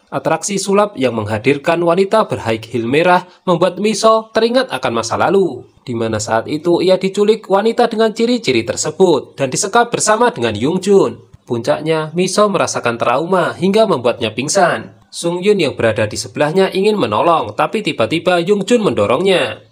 Atraksi sulap yang menghadirkan wanita berhigh heel merah membuat Miso teringat akan masa lalu, di mana saat itu ia diculik wanita dengan ciri-ciri tersebut dan disekap bersama dengan Yungjun. Puncaknya, Miso merasakan trauma hingga membuatnya pingsan. Sungyun yang berada di sebelahnya ingin menolong, tapi tiba-tiba Yungjun mendorongnya.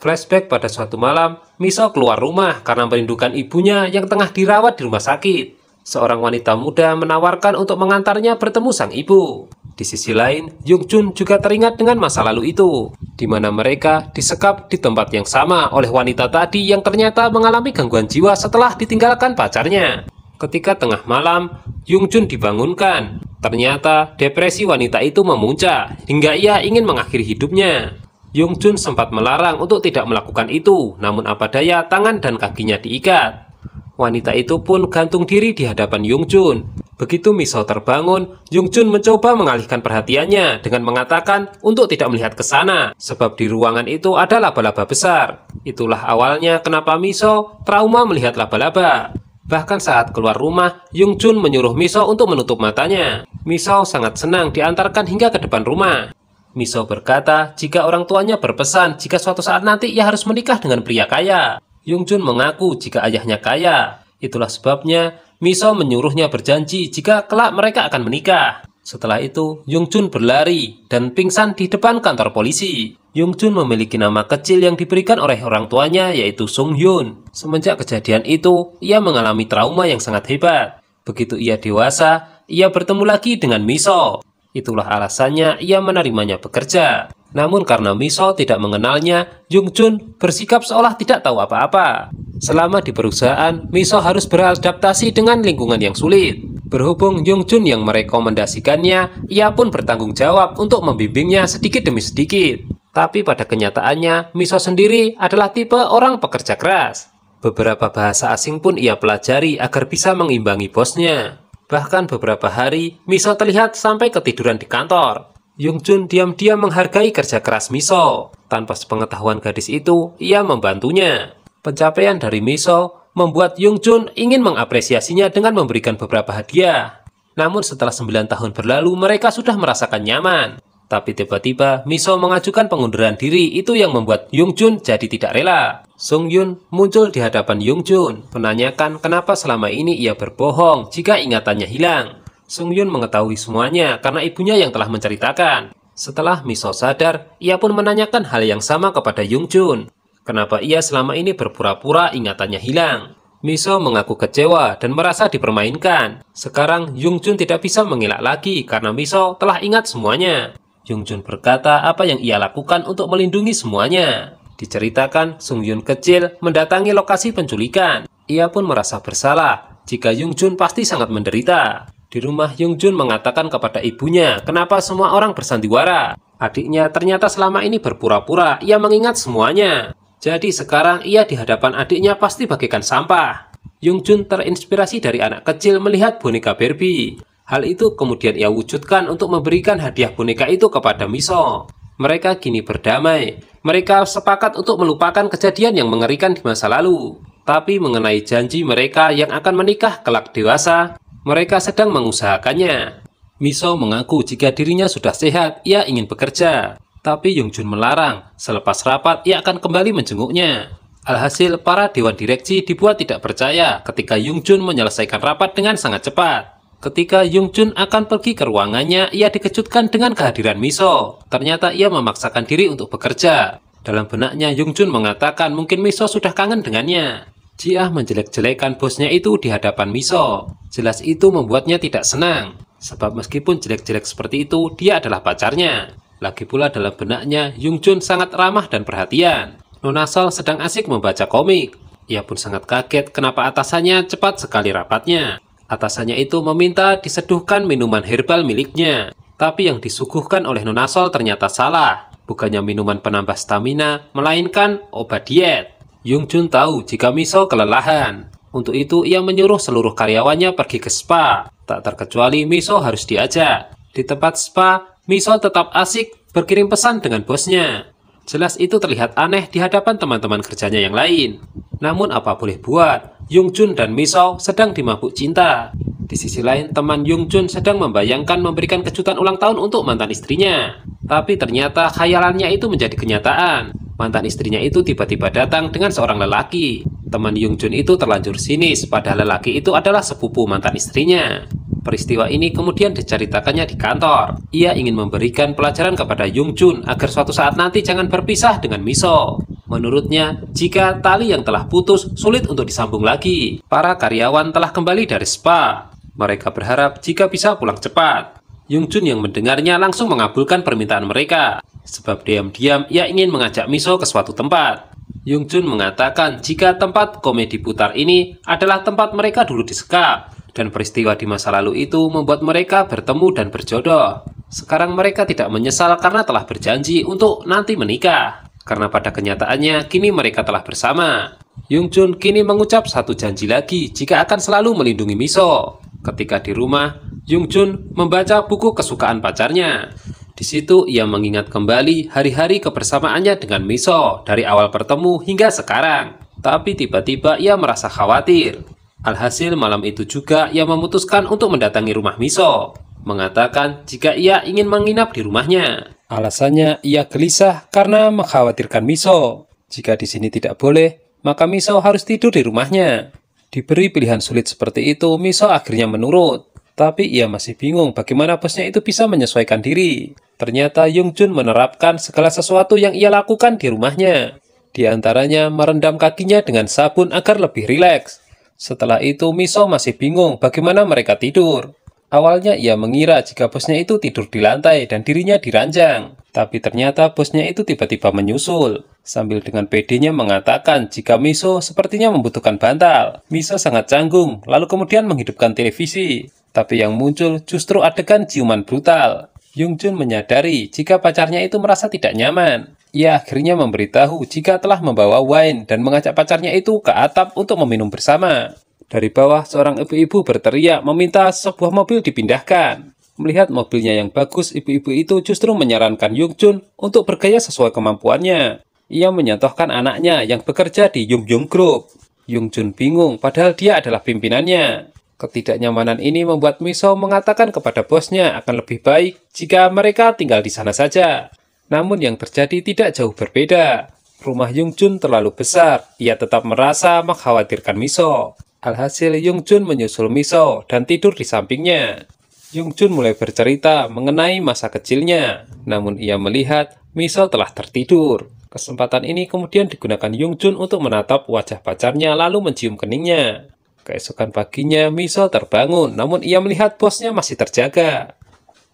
Flashback pada suatu malam, Miso keluar rumah karena merindukan ibunya yang tengah dirawat di rumah sakit. Seorang wanita muda menawarkan untuk mengantarnya bertemu sang ibu. Di sisi lain, Yungjun juga teringat dengan masa lalu itu, di mana mereka disekap di tempat yang sama oleh wanita tadi yang ternyata mengalami gangguan jiwa setelah ditinggalkan pacarnya. Ketika tengah malam, Yungjun dibangunkan. Ternyata depresi wanita itu memuncak hingga ia ingin mengakhiri hidupnya. Yungjun sempat melarang untuk tidak melakukan itu, namun apa daya tangan dan kakinya diikat. Wanita itu pun gantung diri di hadapan Yungjun. Begitu Miso terbangun, Yungjun mencoba mengalihkan perhatiannya dengan mengatakan untuk tidak melihat ke sana, sebab di ruangan itu ada laba-laba besar. Itulah awalnya kenapa Miso trauma melihat laba-laba. Bahkan saat keluar rumah, Yungjun menyuruh Miso untuk menutup matanya. Miso sangat senang diantarkan hingga ke depan rumah. Miso berkata jika orang tuanya berpesan jika suatu saat nanti ia harus menikah dengan pria kaya. Yungjun mengaku jika ayahnya kaya. Itulah sebabnya Miso menyuruhnya berjanji jika kelak mereka akan menikah. Setelah itu, Yungjun berlari dan pingsan di depan kantor polisi. Yungjun memiliki nama kecil yang diberikan oleh orang tuanya yaitu Sunghyun. Semenjak kejadian itu, ia mengalami trauma yang sangat hebat. Begitu ia dewasa, ia bertemu lagi dengan Miso. Itulah alasannya ia menerimanya bekerja. Namun karena Miso tidak mengenalnya, Yungjun bersikap seolah tidak tahu apa-apa. Selama di perusahaan, Miso harus beradaptasi dengan lingkungan yang sulit. Berhubung Yungjun yang merekomendasikannya, ia pun bertanggung jawab untuk membimbingnya sedikit demi sedikit. Tapi pada kenyataannya, Miso sendiri adalah tipe orang pekerja keras. Beberapa bahasa asing pun ia pelajari agar bisa mengimbangi bosnya. Bahkan beberapa hari, Miso terlihat sampai ketiduran di kantor. Yungjun diam-diam menghargai kerja keras Miso. Tanpa sepengetahuan gadis itu, ia membantunya. Pencapaian dari Miso membuat Yungjun ingin mengapresiasinya dengan memberikan beberapa hadiah. Namun setelah 9 tahun berlalu, mereka sudah merasakan nyaman. Tapi tiba-tiba Miso mengajukan pengunduran diri, itu yang membuat Yungjun jadi tidak rela. Sungyun muncul di hadapan Yungjun, menanyakan kenapa selama ini ia berbohong jika ingatannya hilang. Sungyun mengetahui semuanya karena ibunya yang telah menceritakan. Setelah Miso sadar, ia pun menanyakan hal yang sama kepada Yungjun. Kenapa ia selama ini berpura-pura ingatannya hilang? Miso mengaku kecewa dan merasa dipermainkan. Sekarang Yungjun tidak bisa mengelak lagi karena Miso telah ingat semuanya. Yungjun berkata apa yang ia lakukan untuk melindungi semuanya. Diceritakan, Sungyun kecil mendatangi lokasi penculikan. Ia pun merasa bersalah jika Yungjun pasti sangat menderita. Di rumah, Yungjun mengatakan kepada ibunya kenapa semua orang bersandiwara. Adiknya ternyata selama ini berpura-pura ia mengingat semuanya. Jadi sekarang ia di hadapan adiknya pasti bagaikan sampah. Yungjun terinspirasi dari anak kecil melihat boneka Barbie. Hal itu kemudian ia wujudkan untuk memberikan hadiah boneka itu kepada Miso. Mereka kini berdamai. Mereka sepakat untuk melupakan kejadian yang mengerikan di masa lalu. Tapi mengenai janji mereka yang akan menikah kelak dewasa, mereka sedang mengusahakannya. Miso mengaku jika dirinya sudah sehat, ia ingin bekerja. Tapi Yungjun melarang. Selepas rapat, ia akan kembali menjenguknya. Alhasil, para dewan direksi dibuat tidak percaya ketika Yungjun menyelesaikan rapat dengan sangat cepat. Ketika Yungjun akan pergi ke ruangannya, ia dikejutkan dengan kehadiran Miso. Ternyata ia memaksakan diri untuk bekerja. Dalam benaknya, Yungjun mengatakan mungkin Miso sudah kangen dengannya. Jiah menjelek-jelekan bosnya itu di hadapan Miso. Jelas itu membuatnya tidak senang. Sebab meskipun jelek-jelek seperti itu, dia adalah pacarnya. Lagi pula dalam benaknya, Yungjun sangat ramah dan perhatian. Nona Sol sedang asik membaca komik. Ia pun sangat kaget kenapa atasannya cepat sekali rapatnya. Atasannya itu meminta diseduhkan minuman herbal miliknya. Tapi yang disuguhkan oleh Nona Sol ternyata salah. Bukannya minuman penambah stamina, melainkan obat diet. Yungjun tahu jika Miso kelelahan. Untuk itu ia menyuruh seluruh karyawannya pergi ke spa. Tak terkecuali Miso harus diajak. Di tempat spa, Miso tetap asik berkirim pesan dengan bosnya. Jelas itu terlihat aneh di hadapan teman-teman kerjanya yang lain. Namun apa boleh buat, Yongjun dan Miso sedang dimabuk cinta. Di sisi lain, teman Yongjun sedang membayangkan memberikan kejutan ulang tahun untuk mantan istrinya. Tapi ternyata khayalannya itu menjadi kenyataan. Mantan istrinya itu tiba-tiba datang dengan seorang lelaki. Teman Yongjun itu terlanjur sinis, padahal lelaki itu adalah sepupu mantan istrinya. Peristiwa ini kemudian diceritakannya di kantor. Ia ingin memberikan pelajaran kepada Yongjun agar suatu saat nanti jangan berpisah dengan Miso. Menurutnya, jika tali yang telah putus sulit untuk disambung lagi. Para karyawan telah kembali dari spa. Mereka berharap jika bisa pulang cepat. Yongjun yang mendengarnya langsung mengabulkan permintaan mereka. Sebab diam-diam ia ingin mengajak Miso ke suatu tempat. Yongjun mengatakan jika tempat komedi putar ini adalah tempat mereka dulu disekap. Dan peristiwa di masa lalu itu membuat mereka bertemu dan berjodoh. Sekarang mereka tidak menyesal karena telah berjanji untuk nanti menikah. Karena pada kenyataannya kini mereka telah bersama. Yongjun kini mengucap satu janji lagi jika akan selalu melindungi Miso. Ketika di rumah, Yongjun membaca buku kesukaan pacarnya. Di situ ia mengingat kembali hari-hari kebersamaannya dengan Miso dari awal bertemu hingga sekarang. Tapi tiba-tiba ia merasa khawatir. Alhasil malam itu juga ia memutuskan untuk mendatangi rumah Miso, mengatakan jika ia ingin menginap di rumahnya. Alasannya ia gelisah karena mengkhawatirkan Miso. Jika di sini tidak boleh, maka Miso harus tidur di rumahnya. Diberi pilihan sulit seperti itu, Miso akhirnya menurut. Tapi ia masih bingung bagaimana bosnya itu bisa menyesuaikan diri. Ternyata Yongjun menerapkan segala sesuatu yang ia lakukan di rumahnya. Di antaranya merendam kakinya dengan sabun agar lebih rileks. Setelah itu Miso masih bingung bagaimana mereka tidur. Awalnya ia mengira jika bosnya itu tidur di lantai dan dirinya di ranjang. Tapi ternyata bosnya itu tiba-tiba menyusul. Sambil dengan pedenya mengatakan jika Miso sepertinya membutuhkan bantal. Miso sangat canggung, lalu kemudian menghidupkan televisi. Tapi yang muncul justru adegan ciuman brutal. Yongjun menyadari jika pacarnya itu merasa tidak nyaman. Ia akhirnya memberitahu jika telah membawa wine dan mengajak pacarnya itu ke atap untuk meminum bersama. Dari bawah, seorang ibu-ibu berteriak meminta sebuah mobil dipindahkan. Melihat mobilnya yang bagus, ibu-ibu itu justru menyarankan Yongjun untuk bergaya sesuai kemampuannya. Ia menyentuhkan anaknya yang bekerja di Yum Group. Yongjun bingung padahal dia adalah pimpinannya. Ketidaknyamanan ini membuat Miso mengatakan kepada bosnya akan lebih baik jika mereka tinggal di sana saja. Namun yang terjadi tidak jauh berbeda. Rumah Yongjun terlalu besar, ia tetap merasa mengkhawatirkan Miso. Alhasil Yongjun menyusul Miso dan tidur di sampingnya. Yongjun mulai bercerita mengenai masa kecilnya, namun ia melihat Miso telah tertidur. Kesempatan ini kemudian digunakan Yongjun untuk menatap wajah pacarnya lalu mencium keningnya. Keesokan paginya Miso terbangun, namun ia melihat bosnya masih terjaga.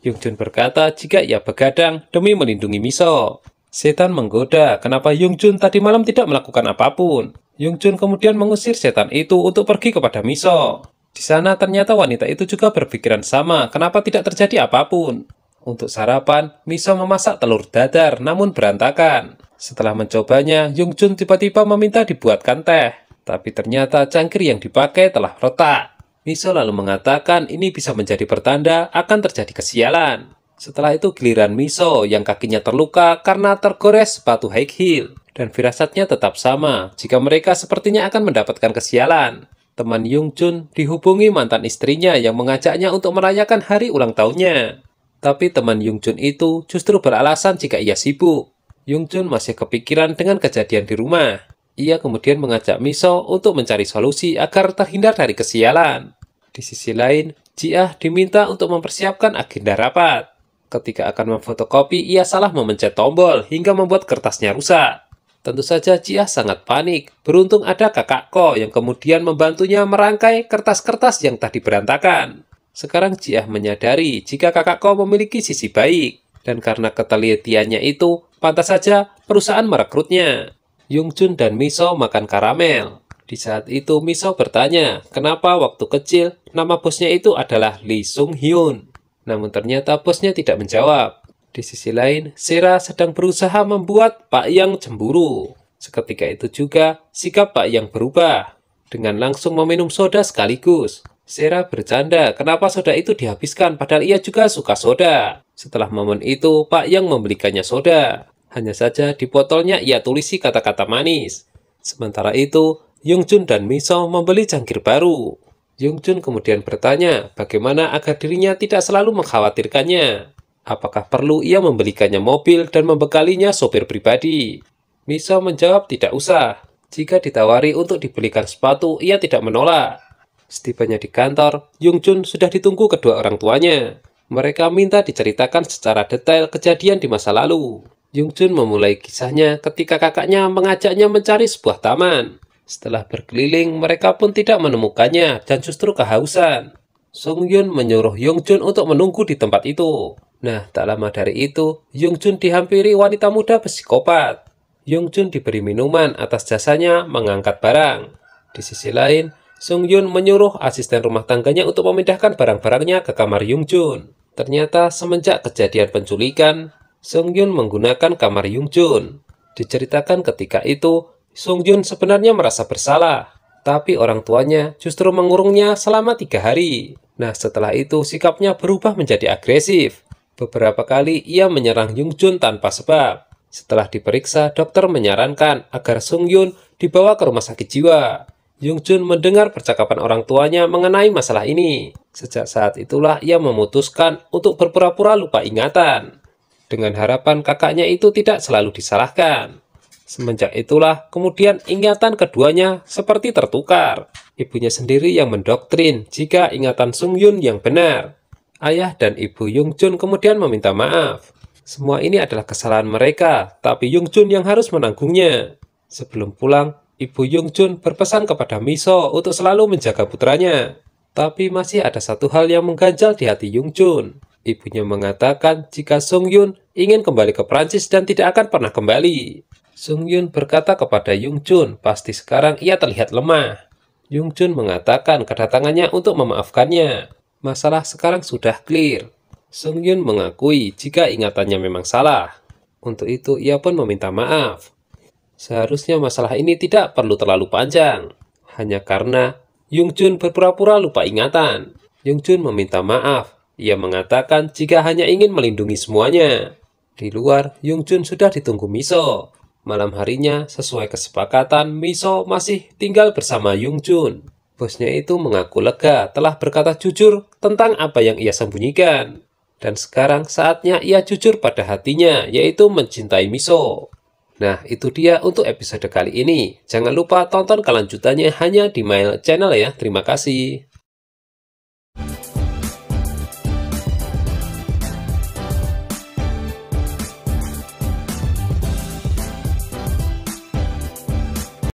Yongjun berkata jika ia begadang demi melindungi Miso. Setan menggoda kenapa Yongjun tadi malam tidak melakukan apapun. Yongjun kemudian mengusir setan itu untuk pergi kepada Miso. Di sana ternyata wanita itu juga berpikiran sama kenapa tidak terjadi apapun. Untuk sarapan, Miso memasak telur dadar namun berantakan. Setelah mencobanya, Yongjun tiba-tiba meminta dibuatkan teh. Tapi ternyata cangkir yang dipakai telah retak. Miso lalu mengatakan ini bisa menjadi pertanda akan terjadi kesialan. Setelah itu giliran Miso yang kakinya terluka karena tergores sepatu high heel. Dan firasatnya tetap sama jika mereka sepertinya akan mendapatkan kesialan. Teman Yongjun dihubungi mantan istrinya yang mengajaknya untuk merayakan hari ulang tahunnya. Tapi teman Yongjun itu justru beralasan jika ia sibuk. Yongjun masih kepikiran dengan kejadian di rumah. Ia kemudian mengajak Miso untuk mencari solusi agar terhindar dari kesialan. Di sisi lain, Ji-ah diminta untuk mempersiapkan agenda rapat. Ketika akan memfotokopi, ia salah memencet tombol hingga membuat kertasnya rusak. Tentu saja Ji-ah sangat panik. Beruntung ada kakak Ko yang kemudian membantunya merangkai kertas-kertas yang tadi berantakan. Sekarang Ji-ah menyadari jika kakak Ko memiliki sisi baik. Dan karena ketelitiannya itu, pantas saja perusahaan merekrutnya. Yongjun dan Miso makan karamel. Di saat itu Miso bertanya, kenapa waktu kecil nama bosnya itu adalah Lee Sung Hyun. Namun ternyata bosnya tidak menjawab. Di sisi lain, Sera sedang berusaha membuat Pak Yang cemburu. Seketika itu juga, sikap Pak Yang berubah. Dengan langsung meminum soda sekaligus. Sera bercanda kenapa soda itu dihabiskan padahal ia juga suka soda. Setelah momen itu, Pak Yang membelikannya soda. Hanya saja di botolnya ia tulisi kata-kata manis. Sementara itu, Yongjun dan Miso membeli jangkir baru. Yongjun kemudian bertanya bagaimana agar dirinya tidak selalu mengkhawatirkannya. Apakah perlu ia membelikannya mobil dan membekalinya sopir pribadi? Miso menjawab tidak usah. Jika ditawari untuk dibelikan sepatu, ia tidak menolak. Setibanya di kantor, Yongjun sudah ditunggu kedua orang tuanya. Mereka minta diceritakan secara detail kejadian di masa lalu. Yongjun memulai kisahnya ketika kakaknya mengajaknya mencari sebuah taman. Setelah berkeliling, mereka pun tidak menemukannya dan justru kehausan. Songyun menyuruh Yongjun untuk menunggu di tempat itu. Nah, tak lama dari itu, Yongjun dihampiri wanita muda psikopat. Yongjun diberi minuman atas jasanya mengangkat barang. Di sisi lain, Songyun menyuruh asisten rumah tangganya untuk memindahkan barang-barangnya ke kamar Yongjun. Ternyata semenjak kejadian penculikan, Songyun menggunakan kamar Yongjun. Diceritakan ketika itu, Songyun sebenarnya merasa bersalah, tapi orang tuanya justru mengurungnya selama 3 hari. Nah, setelah itu sikapnya berubah menjadi agresif. Beberapa kali ia menyerang Yongjun tanpa sebab. Setelah diperiksa, dokter menyarankan agar Songyun dibawa ke rumah sakit jiwa. Yongjun mendengar percakapan orang tuanya mengenai masalah ini. Sejak saat itulah ia memutuskan untuk berpura-pura lupa ingatan, dengan harapan kakaknya itu tidak selalu disalahkan. Semenjak itulah, kemudian ingatan keduanya seperti tertukar. Ibunya sendiri yang mendoktrin jika ingatan Songyun yang benar. Ayah dan ibu Yongjun kemudian meminta maaf. Semua ini adalah kesalahan mereka, tapi Yongjun yang harus menanggungnya. Sebelum pulang, ibu Yongjun berpesan kepada Miso untuk selalu menjaga putranya. Tapi masih ada satu hal yang mengganjal di hati Yongjun. Ibunya mengatakan jika Songyun ingin kembali ke Prancis dan tidak akan pernah kembali. Songyun berkata kepada Yongjun, pasti sekarang ia terlihat lemah. Yongjun mengatakan kedatangannya untuk memaafkannya. Masalah sekarang sudah clear. Songyun mengakui jika ingatannya memang salah. Untuk itu ia pun meminta maaf. Seharusnya masalah ini tidak perlu terlalu panjang. Hanya karena Yongjun berpura-pura lupa ingatan. Yongjun meminta maaf. Ia mengatakan jika hanya ingin melindungi semuanya. Di luar, Yongjun sudah ditunggu Miso. Malam harinya, sesuai kesepakatan, Miso masih tinggal bersama Yongjun. Bosnya itu mengaku lega telah berkata jujur tentang apa yang ia sembunyikan. Dan sekarang saatnya ia jujur pada hatinya, yaitu mencintai Miso. Nah, itu dia untuk episode kali ini. Jangan lupa tonton kelanjutannya hanya di Mail Channel ya. Terima kasih.